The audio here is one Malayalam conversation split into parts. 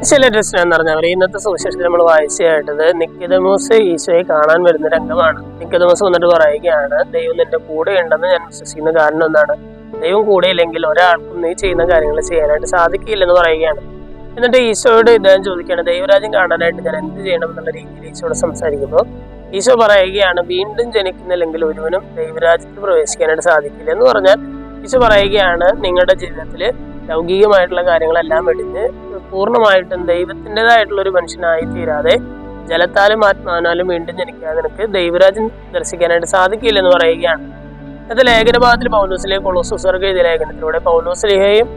ചില പ്രശ്നം എന്ന് പറഞ്ഞവർ ഇന്നത്തെ സുവിശേഷത്തിൽ നമ്മൾ വായിച്ചു കേട്ടത് നിക്കോദെമോസ് ഈശോയെ കാണാൻ വരുന്ന രംഗമാണ്. നിക്കോദെമോസ് വന്നിട്ട് പറയുകയാണ്, ദൈവം നിന്റെ കൂടെ ഉണ്ടെന്ന് ഞാൻ വിശ്വസിക്കുന്ന കാരണം എന്താണ്? ദൈവം കൂടെ ഇല്ലെങ്കിൽ ഒരാൾക്കും നീ ചെയ്യുന്ന കാര്യങ്ങൾ ചെയ്യാനായിട്ട് സാധിക്കില്ലെന്ന് പറയുകയാണ്. എന്നിട്ട് ഈശോയോട് ഇദ്ദേഹം ചോദിക്കുകയാണ്, ദൈവരാജ്യം കാണാനായിട്ട് ഞാൻ എന്ത് ചെയ്യണം എന്നുള്ള രീതിയിൽ ഈശോയോട് സംസാരിക്കുമ്പോൾ ഈശോ പറയുകയാണ്, വീണ്ടും ജനിക്കുന്നില്ലെങ്കിൽ ഒരുവനും ദൈവരാജ്യത്തിൽ പ്രവേശിക്കാനായിട്ട് സാധിക്കില്ല എന്ന് പറഞ്ഞാൽ ഈശോ പറയുകയാണ്, നിങ്ങളുടെ ജീവിതത്തിൽ ലൗകികമായിട്ടുള്ള കാര്യങ്ങളെല്ലാം വെടിഞ്ഞ് പൂർണ്ണമായിട്ടും ദൈവത്തിൻ്റെതായിട്ടുള്ള ഒരു മനുഷ്യനായി തീരാതെ ജലത്താലും ആത്മാവിനാലും വീണ്ടും ജനിക്കാതെ നിനക്ക് ദൈവരാജ്യം ദർശിക്കാനായിട്ട് സാധിക്കില്ലെന്ന് പറയുകയാണ്. അത് ലേഖനഭാഗത്തിൽ പൗലോസിലേക്ക് കൊളോസ്യർക്ക് എഴുതിയ ലേഖനത്തിലൂടെ പൗലോസ്ലീഹയും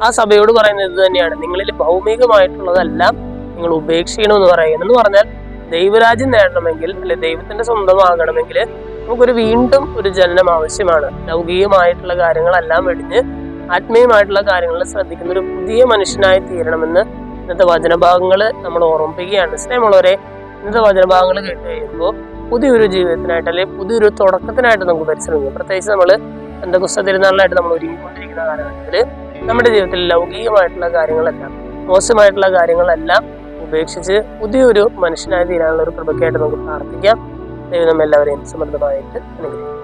ആ സഭയോട് പറയുന്നത് ഇത് തന്നെയാണ്, നിങ്ങളിൽ ഭൗമികമായിട്ടുള്ളതെല്ലാം നിങ്ങൾ ഉപേക്ഷിക്കണമെന്ന് പറയുന്നത്. എന്ന് പറഞ്ഞാൽ ദൈവരാജ്യം നേടണമെങ്കിൽ അല്ലെ ദൈവത്തിന്റെ സ്വന്തമാകണമെങ്കിൽ നമുക്കൊരു വീണ്ടും ഒരു ജനനം ആവശ്യമാണ്. ലൗകികമായിട്ടുള്ള കാര്യങ്ങളെല്ലാം വെടിഞ്ഞ് ആത്മീയമായിട്ടുള്ള കാര്യങ്ങളിൽ ശ്രദ്ധിക്കുന്ന ഒരു പുതിയ മനുഷ്യനായി തീരണമെന്ന് ഇന്നത്തെ വചനഭാഗങ്ങൾ നമ്മൾ ഓർമ്മിപ്പിക്കുകയാണ്. സ്നേഹമുള്ളവരെ, ഇന്നത്തെ വചനഭാഗങ്ങൾ കേട്ട് കഴിയുമ്പോൾ പുതിയൊരു ജീവിതത്തിനായിട്ട് അല്ലെങ്കിൽ പുതിയൊരു തുടക്കത്തിനായിട്ട് നമുക്ക് പരിശ്രമിക്കും. പ്രത്യേകിച്ച് നമ്മൾ പെന്തക്കോസ്ത് തിരുനാളിനായിട്ട് നമ്മൾ ഒരുങ്ങിക്കൊണ്ടിരിക്കുന്ന കാലഘട്ടത്തിൽ നമ്മുടെ ജീവിതത്തിൽ ലൗകികമായിട്ടുള്ള കാര്യങ്ങളെല്ലാം മോശമായിട്ടുള്ള കാര്യങ്ങളെല്ലാം ഉപേക്ഷിച്ച് പുതിയൊരു മനുഷ്യനായി തീരാനുള്ള ഒരു കൃപയ്ക്കായിട്ട് നമുക്ക് പ്രാർത്ഥിക്കാം. ദൈവം നമ്മെല്ലാവരെയും സമൃദ്ധമായിട്ട് അനുഗ്രഹിക്കും.